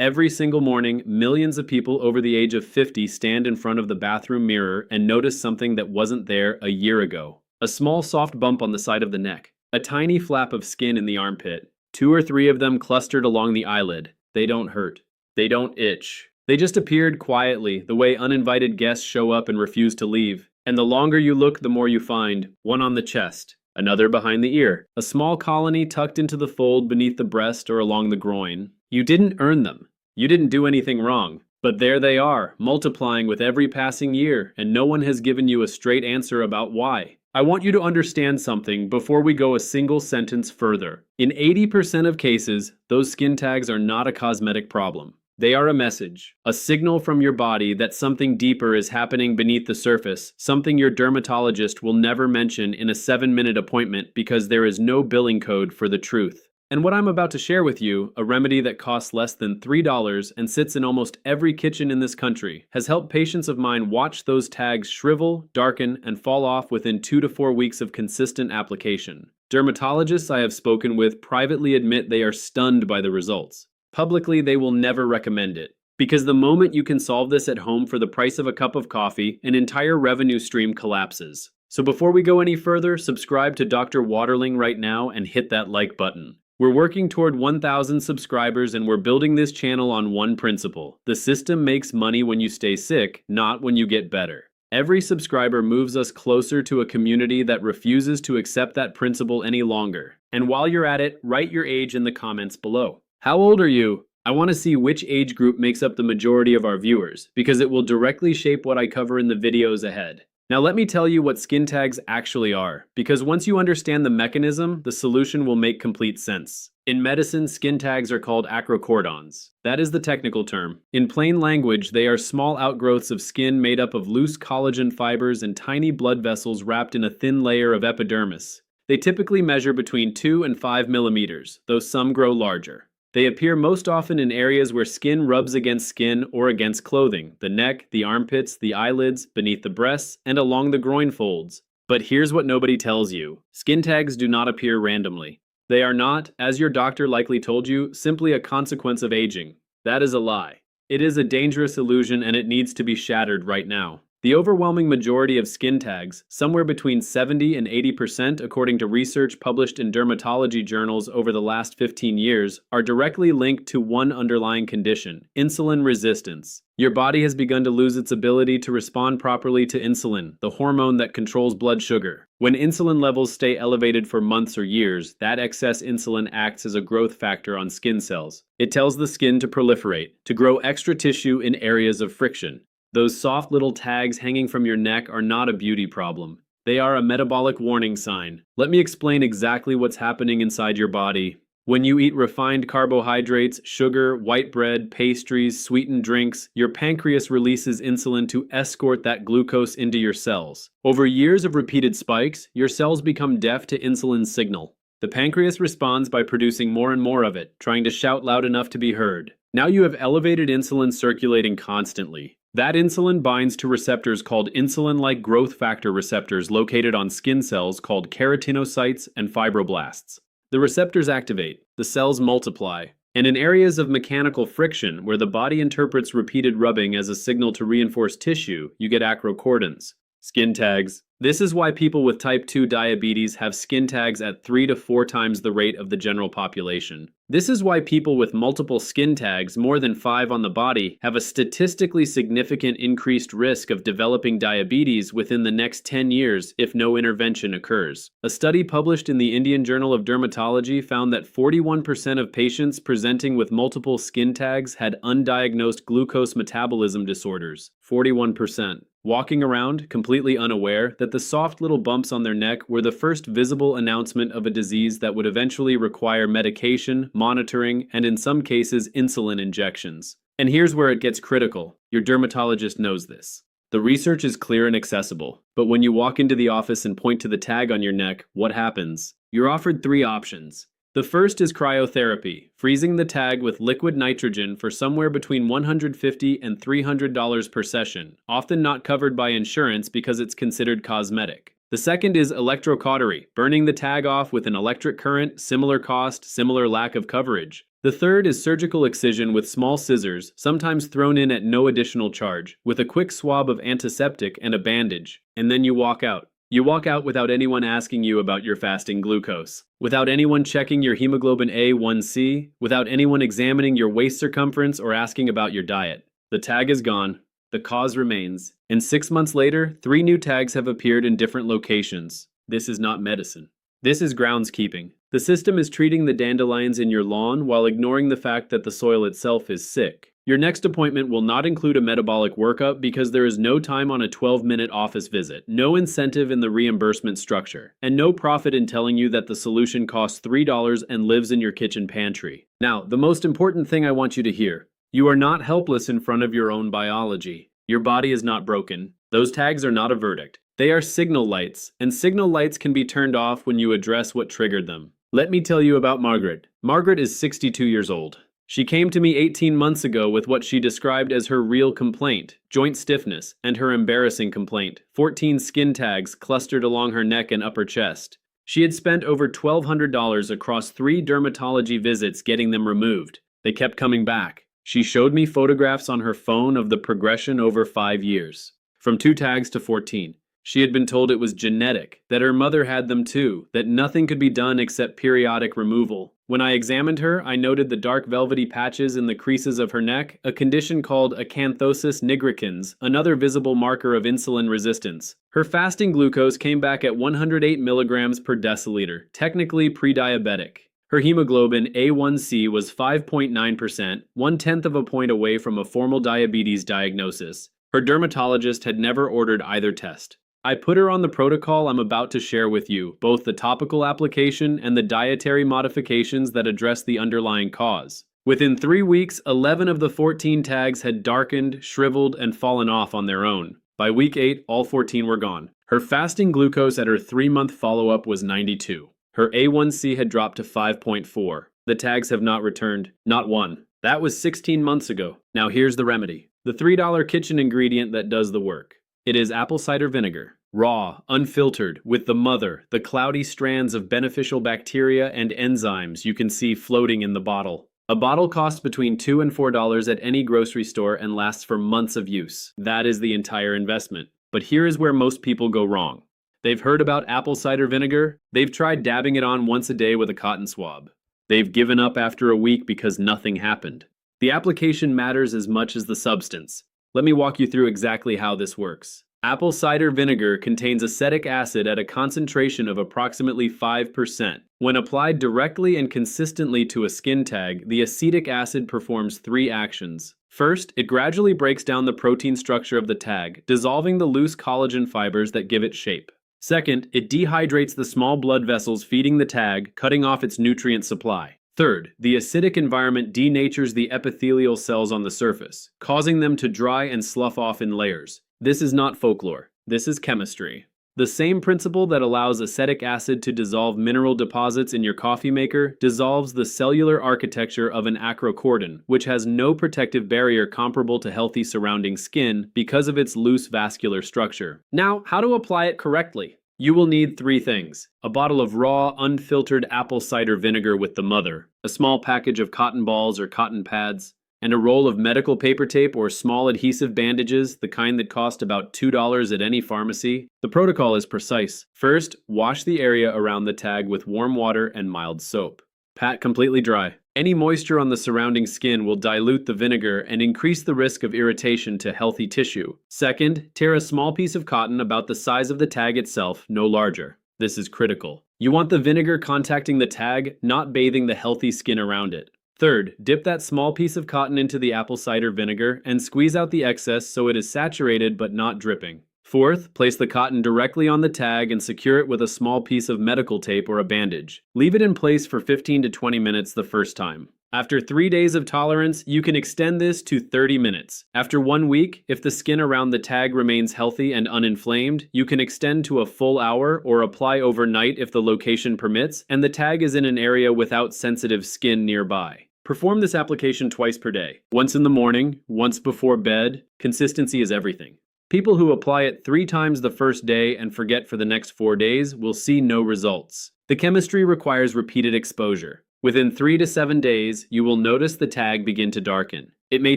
Every single morning, millions of people over the age of 50 stand in front of the bathroom mirror and notice something that wasn't there a year ago. A small soft bump on the side of the neck, a tiny flap of skin in the armpit, two or three of them clustered along the eyelid. They don't hurt. They don't itch. They just appeared quietly, the way uninvited guests show up and refuse to leave. And the longer you look, the more you find. One on the chest, another behind the ear, a small colony tucked into the fold beneath the breast or along the groin. You didn't earn them. You didn't do anything wrong. But there they are, multiplying with every passing year, and no one has given you a straight answer about why. I want you to understand something before we go a single sentence further. In 80% of cases, those skin tags are not a cosmetic problem. They are a message, a signal from your body that something deeper is happening beneath the surface, something your dermatologist will never mention in a 7-minute appointment because there is no billing code for the truth. And what I'm about to share with you, a remedy that costs less than $3 and sits in almost every kitchen in this country, has helped patients of mine watch those tags shrivel, darken, and fall off within 2 to 4 weeks of consistent application. Dermatologists I have spoken with privately admit they are stunned by the results. Publicly, they will never recommend it. Because the moment you can solve this at home for the price of a cup of coffee, an entire revenue stream collapses. So before we go any further, subscribe to Dr. Waterling right now and hit that like button. We're working toward 1,000 subscribers and we're building this channel on one principle. The system makes money when you stay sick, not when you get better. Every subscriber moves us closer to a community that refuses to accept that principle any longer. And while you're at it, write your age in the comments below. How old are you? I want to see which age group makes up the majority of our viewers, because it will directly shape what I cover in the videos ahead. Now let me tell you what skin tags actually are, because once you understand the mechanism, the solution will make complete sense. In medicine, skin tags are called acrocordons. That is the technical term. In plain language, they are small outgrowths of skin made up of loose collagen fibers and tiny blood vessels wrapped in a thin layer of epidermis. They typically measure between 2 and 5 millimeters, though some grow larger. They appear most often in areas where skin rubs against skin or against clothing, the neck, the armpits, the eyelids, beneath the breasts, and along the groin folds. But here's what nobody tells you. Skin tags do not appear randomly. They are not, as your doctor likely told you, simply a consequence of aging. That is a lie. It is a dangerous illusion and it needs to be shattered right now. The overwhelming majority of skin tags, somewhere between 70 and 80% according to research published in dermatology journals over the last 15 years, are directly linked to one underlying condition: insulin resistance. Your body has begun to lose its ability to respond properly to insulin, the hormone that controls blood sugar. When insulin levels stay elevated for months or years, that excess insulin acts as a growth factor on skin cells. It tells the skin to proliferate, to grow extra tissue in areas of friction. Those soft little tags hanging from your neck are not a beauty problem. They are a metabolic warning sign. Let me explain exactly what's happening inside your body. When you eat refined carbohydrates, sugar, white bread, pastries, sweetened drinks, your pancreas releases insulin to escort that glucose into your cells. Over years of repeated spikes, your cells become deaf to insulin's signal. The pancreas responds by producing more and more of it, trying to shout loud enough to be heard. Now you have elevated insulin circulating constantly. That insulin binds to receptors called insulin-like growth factor receptors located on skin cells called keratinocytes and fibroblasts. The receptors activate, the cells multiply, and in areas of mechanical friction where the body interprets repeated rubbing as a signal to reinforce tissue, you get acrocordons, skin tags. This is why people with type 2 diabetes have skin tags at 3 to 4 times the rate of the general population. This is why people with multiple skin tags, more than 5 on the body, have a statistically significant increased risk of developing diabetes within the next 10 years if no intervention occurs. A study published in the Indian Journal of Dermatology found that 41% of patients presenting with multiple skin tags had undiagnosed glucose metabolism disorders. 41%. Walking around, completely unaware that the soft little bumps on their neck were the first visible announcement of a disease that would eventually require medication, monitoring, and in some cases, insulin injections. And here's where it gets critical. Your dermatologist knows this. The research is clear and accessible, but when you walk into the office and point to the tag on your neck, what happens? You're offered 3 options. The first is cryotherapy, freezing the tag with liquid nitrogen for somewhere between $150 and $300 per session, often not covered by insurance because it's considered cosmetic. The second is electrocautery, burning the tag off with an electric current, similar cost, similar lack of coverage. The third is surgical excision with small scissors, sometimes thrown in at no additional charge, with a quick swab of antiseptic and a bandage. And then you walk out. You walk out without anyone asking you about your fasting glucose, without anyone checking your hemoglobin A1C, without anyone examining your waist circumference or asking about your diet. The tag is gone. The cause remains. And 6 months later, 3 new tags have appeared in different locations. This is not medicine. This is groundskeeping. The system is treating the dandelions in your lawn while ignoring the fact that the soil itself is sick. Your next appointment will not include a metabolic workup because there is no time on a 12-minute office visit, no incentive in the reimbursement structure, and no profit in telling you that the solution costs $3 and lives in your kitchen pantry. Now, the most important thing I want you to hear. You are not helpless in front of your own biology. Your body is not broken. Those tags are not a verdict. They are signal lights, and signal lights can be turned off when you address what triggered them. Let me tell you about Margaret. Margaret is 62 years old. She came to me 18 months ago with what she described as her real complaint, joint stiffness, and her embarrassing complaint, 14 skin tags clustered along her neck and upper chest. She had spent over $1,200 across 3 dermatology visits getting them removed. They kept coming back. She showed me photographs on her phone of the progression over 5 years, from 2 tags to 14. She had been told it was genetic, that her mother had them too, that nothing could be done except periodic removal. When I examined her, I noted the dark velvety patches in the creases of her neck, a condition called acanthosis nigricans, another visible marker of insulin resistance. Her fasting glucose came back at 108 milligrams per deciliter, technically pre-diabetic. Her hemoglobin A1C was 5.9%, 1/10 of a point away from a formal diabetes diagnosis. Her dermatologist had never ordered either test. I put her on the protocol I'm about to share with you, both the topical application and the dietary modifications that address the underlying cause. Within 3 weeks, 11 of the 14 tags had darkened, shriveled, and fallen off on their own. By week 8, all 14 were gone. Her fasting glucose at her 3-month follow-up was 92. Her A1C had dropped to 5.4. The tags have not returned, not one. That was 16 months ago. Now here's the remedy. The $3 kitchen ingredient that does the work. It is apple cider vinegar. Raw, unfiltered, with the mother, the cloudy strands of beneficial bacteria and enzymes you can see floating in the bottle. A bottle costs between $2 and $4 at any grocery store and lasts for months of use. That is the entire investment. But here is where most people go wrong. They've heard about apple cider vinegar. They've tried dabbing it on once a day with a cotton swab. They've given up after a week because nothing happened. The application matters as much as the substance. Let me walk you through exactly how this works. Apple cider vinegar contains acetic acid at a concentration of approximately 5%. When applied directly and consistently to a skin tag, the acetic acid performs 3 actions. First, it gradually breaks down the protein structure of the tag, dissolving the loose collagen fibers that give it shape. Second, it dehydrates the small blood vessels feeding the tag, cutting off its nutrient supply. Third, the acidic environment denatures the epithelial cells on the surface, causing them to dry and slough off in layers. This is not folklore. This is chemistry. The same principle that allows acetic acid to dissolve mineral deposits in your coffee maker dissolves the cellular architecture of an acrocordon, which has no protective barrier comparable to healthy surrounding skin because of its loose vascular structure. Now, how to apply it correctly? You will need 3 things: a bottle of raw, unfiltered apple cider vinegar with the mother, a small package of cotton balls or cotton pads, and a roll of medical paper tape or small adhesive bandages, the kind that cost about $2 at any pharmacy. The protocol is precise. First, wash the area around the tag with warm water and mild soap. Pat completely dry. Any moisture on the surrounding skin will dilute the vinegar and increase the risk of irritation to healthy tissue. Second, tear a small piece of cotton about the size of the tag itself, no larger. This is critical. You want the vinegar contacting the tag, not bathing the healthy skin around it. Third, dip that small piece of cotton into the apple cider vinegar and squeeze out the excess so it is saturated but not dripping. Fourth, place the cotton directly on the tag and secure it with a small piece of medical tape or a bandage. Leave it in place for 15 to 20 minutes the first time. After 3 days of tolerance, you can extend this to 30 minutes. After 1 week, if the skin around the tag remains healthy and uninflamed, you can extend to a full hour or apply overnight if the location permits and the tag is in an area without sensitive skin nearby. Perform this application twice per day. Once in the morning, once before bed. Consistency is everything. People who apply it 3 times the first day and forget for the next 4 days will see no results. The chemistry requires repeated exposure. Within 3 to 7 days, you will notice the tag begin to darken. It may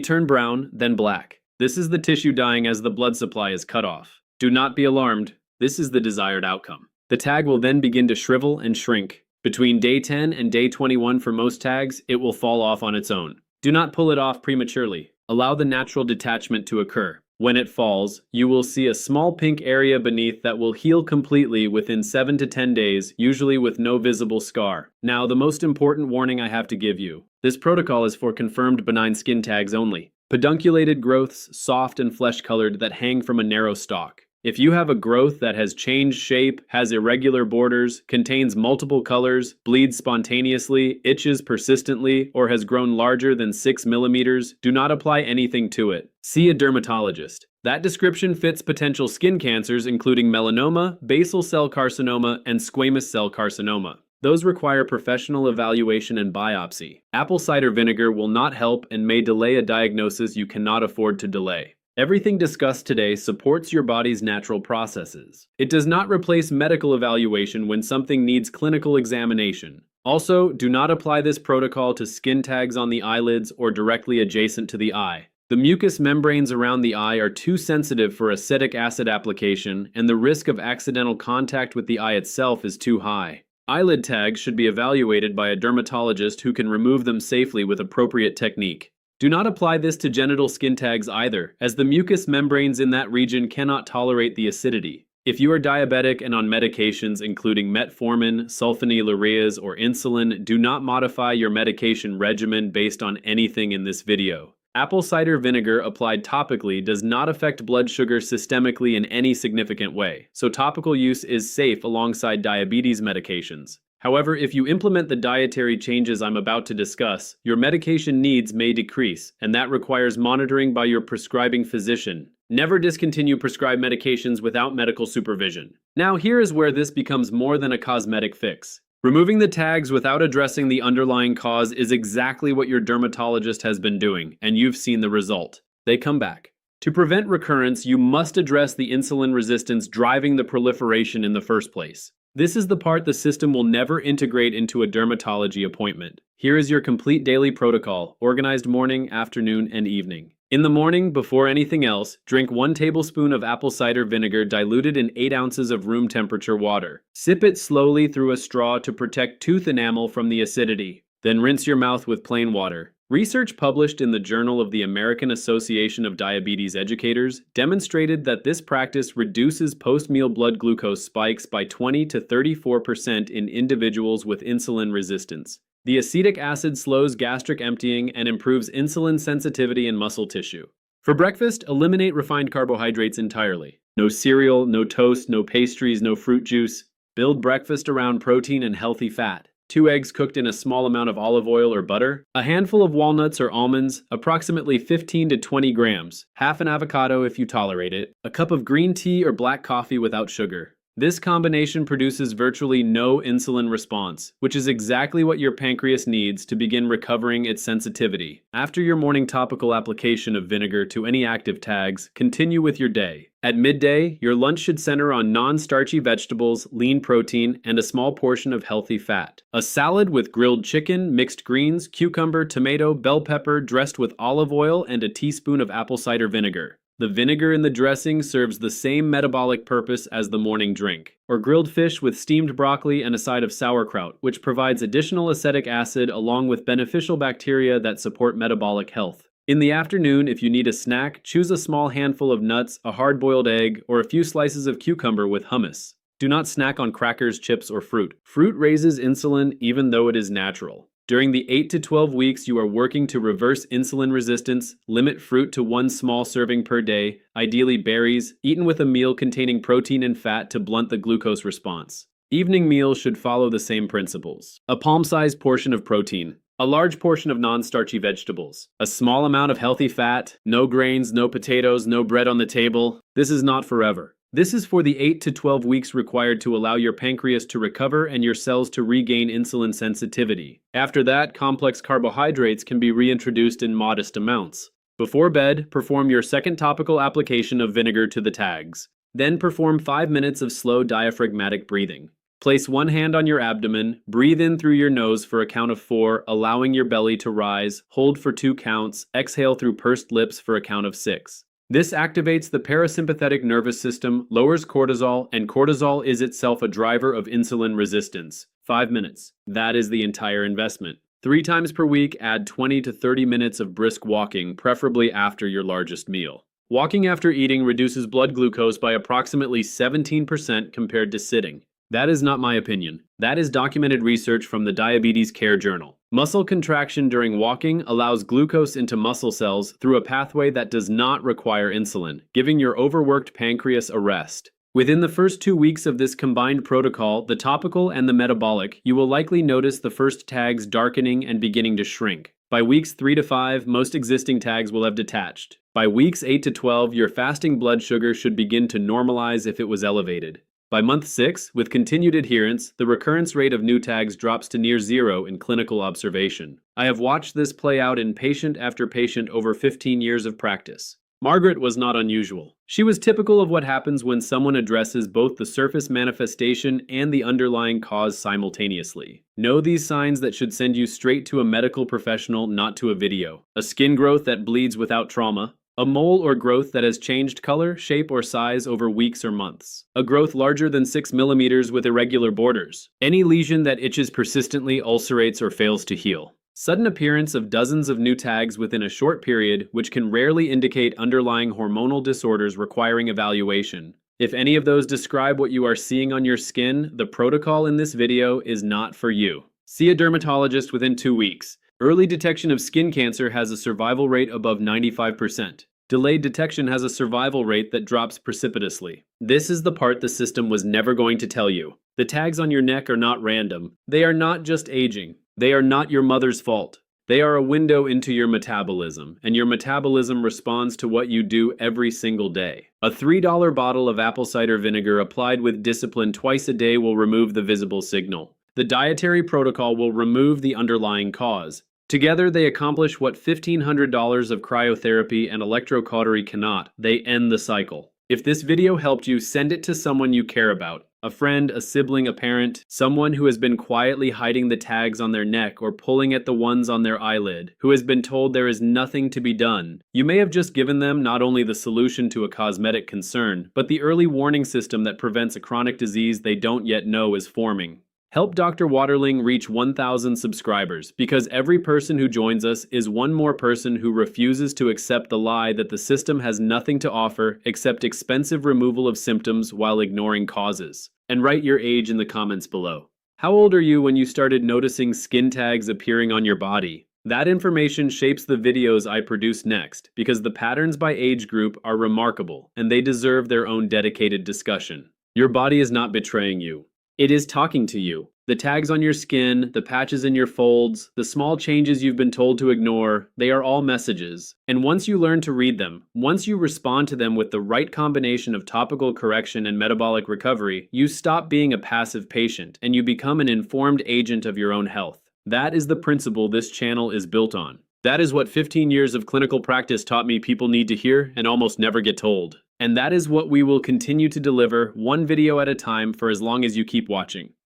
turn brown, then black. This is the tissue dying as the blood supply is cut off. Do not be alarmed. This is the desired outcome. The tag will then begin to shrivel and shrink. Between day 10 and day 21 for most tags, it will fall off on its own. Do not pull it off prematurely. Allow the natural detachment to occur. When it falls, you will see a small pink area beneath that will heal completely within 7 to 10 days, usually with no visible scar. Now, the most important warning I have to give you. This protocol is for confirmed benign skin tags only. Pedunculated growths, soft and flesh-colored, that hang from a narrow stalk. If you have a growth that has changed shape, has irregular borders, contains multiple colors, bleeds spontaneously, itches persistently, or has grown larger than 6 millimeters, do not apply anything to it. See a dermatologist. That description fits potential skin cancers including melanoma, basal cell carcinoma, and squamous cell carcinoma. Those require professional evaluation and biopsy. Apple cider vinegar will not help and may delay a diagnosis you cannot afford to delay. Everything discussed today supports your body's natural processes. It does not replace medical evaluation when something needs clinical examination. Also, do not apply this protocol to skin tags on the eyelids or directly adjacent to the eye. The mucous membranes around the eye are too sensitive for acetic acid application, and the risk of accidental contact with the eye itself is too high. Eyelid tags should be evaluated by a dermatologist who can remove them safely with appropriate technique. Do not apply this to genital skin tags either, as the mucous membranes in that region cannot tolerate the acidity. If you are diabetic and on medications including metformin, sulfonylureas, or insulin, do not modify your medication regimen based on anything in this video. Apple cider vinegar applied topically does not affect blood sugar systemically in any significant way, so topical use is safe alongside diabetes medications. However, if you implement the dietary changes I'm about to discuss, your medication needs may decrease, and that requires monitoring by your prescribing physician. Never discontinue prescribed medications without medical supervision. Now, here is where this becomes more than a cosmetic fix. Removing the tags without addressing the underlying cause is exactly what your dermatologist has been doing, and you've seen the result. They come back. To prevent recurrence, you must address the insulin resistance driving the proliferation in the first place. This is the part the system will never integrate into a dermatology appointment. Here is your complete daily protocol, organized morning, afternoon, and evening. In the morning, before anything else, drink 1 tablespoon of apple cider vinegar diluted in 8 ounces of room temperature water. Sip it slowly through a straw to protect tooth enamel from the acidity. Then rinse your mouth with plain water. Research published in the Journal of the American Association of Diabetes Educators demonstrated that this practice reduces post-meal blood glucose spikes by 20 to 34% in individuals with insulin resistance. The acetic acid slows gastric emptying and improves insulin sensitivity in muscle tissue. For breakfast, eliminate refined carbohydrates entirely. No cereal, no toast, no pastries, no fruit juice. Build breakfast around protein and healthy fat. 2 eggs cooked in a small amount of olive oil or butter, a handful of walnuts or almonds, approximately 15 to 20 grams, half an avocado if you tolerate it, a cup of green tea or black coffee without sugar. This combination produces virtually no insulin response, which is exactly what your pancreas needs to begin recovering its sensitivity. After your morning topical application of vinegar to any active tags, continue with your day. At midday, your lunch should center on non-starchy vegetables, lean protein, and a small portion of healthy fat. A salad with grilled chicken, mixed greens, cucumber, tomato, bell pepper dressed with olive oil and a teaspoon of apple cider vinegar. The vinegar in the dressing serves the same metabolic purpose as the morning drink. Or grilled fish with steamed broccoli and a side of sauerkraut, which provides additional acetic acid along with beneficial bacteria that support metabolic health. In the afternoon, if you need a snack, choose a small handful of nuts, a hard-boiled egg, or a few slices of cucumber with hummus. Do not snack on crackers, chips, or fruit. Fruit raises insulin even though it is natural. During the 8 to 12 weeks you are working to reverse insulin resistance, limit fruit to 1 small serving per day, ideally berries, eaten with a meal containing protein and fat to blunt the glucose response. Evening meals should follow the same principles. A palm-sized portion of protein, a large portion of non-starchy vegetables, a small amount of healthy fat, no grains, no potatoes, no bread on the table. This is not forever. This is for the 8 to 12 weeks required to allow your pancreas to recover and your cells to regain insulin sensitivity. After that, complex carbohydrates can be reintroduced in modest amounts. Before bed, perform your second topical application of vinegar to the tags. Then perform 5 minutes of slow diaphragmatic breathing. Place one hand on your abdomen, breathe in through your nose for a count of 4, allowing your belly to rise, hold for 2 counts, exhale through pursed lips for a count of 6. This activates the parasympathetic nervous system, lowers cortisol, and cortisol is itself a driver of insulin resistance. 5 minutes. That is the entire investment. 3 times per week, add 20 to 30 minutes of brisk walking, preferably after your largest meal. Walking after eating reduces blood glucose by approximately 17% compared to sitting. That is not my opinion. That is documented research from the Diabetes Care Journal. Muscle contraction during walking allows glucose into muscle cells through a pathway that does not require insulin, giving your overworked pancreas a rest. Within the first 2 weeks of this combined protocol, the topical and the metabolic, you will likely notice the first tags darkening and beginning to shrink. By weeks 3 to 5, most existing tags will have detached. By weeks 8 to 12, your fasting blood sugar should begin to normalize if it was elevated. By month 6, with continued adherence, the recurrence rate of new tags drops to near 0 in clinical observation. I have watched this play out in patient after patient over 15 years of practice. Margaret was not unusual. She was typical of what happens when someone addresses both the surface manifestation and the underlying cause simultaneously. Know these signs that should send you straight to a medical professional, not to a video. A skin growth that bleeds without trauma. A mole or growth that has changed color, shape, or size over weeks or months. A growth larger than 6 millimeters with irregular borders. Any lesion that itches persistently, ulcerates, or fails to heal. Sudden appearance of dozens of new tags within a short period, which can rarely indicate underlying hormonal disorders requiring evaluation. If any of those describe what you are seeing on your skin, the protocol in this video is not for you. See a dermatologist within 2 weeks. Early detection of skin cancer has a survival rate above 95%. Delayed detection has a survival rate that drops precipitously. This is the part the system was never going to tell you. The tags on your neck are not random. They are not just aging. They are not your mother's fault. They are a window into your metabolism, and your metabolism responds to what you do every single day. A $3 bottle of apple cider vinegar applied with discipline twice a day will remove the visible signal. The dietary protocol will remove the underlying cause. Together, they accomplish what $1,500 of cryotherapy and electrocautery cannot. They end the cycle. If this video helped you, send it to someone you care about. A friend, a sibling, a parent, someone who has been quietly hiding the tags on their neck or pulling at the ones on their eyelid, who has been told there is nothing to be done. You may have just given them not only the solution to a cosmetic concern, but the early warning system that prevents a chronic disease they don't yet know is forming. Help Dr. Waterling reach 1,000 subscribers, because every person who joins us is one more person who refuses to accept the lie that the system has nothing to offer except expensive removal of symptoms while ignoring causes. And write your age in the comments below. How old are you when you started noticing skin tags appearing on your body? That information shapes the videos I produce next, because the patterns by age group are remarkable, and they deserve their own dedicated discussion. Your body is not betraying you. It is talking to you. The tags on your skin, the patches in your folds, the small changes you've been told to ignore, they are all messages. And once you learn to read them, once you respond to them with the right combination of topical correction and metabolic recovery, you stop being a passive patient and you become an informed agent of your own health. That is the principle this channel is built on. That is what 15 years of clinical practice taught me people need to hear and almost never get told. And that is what we will continue to deliver, one video at a time, for as long as you keep watching.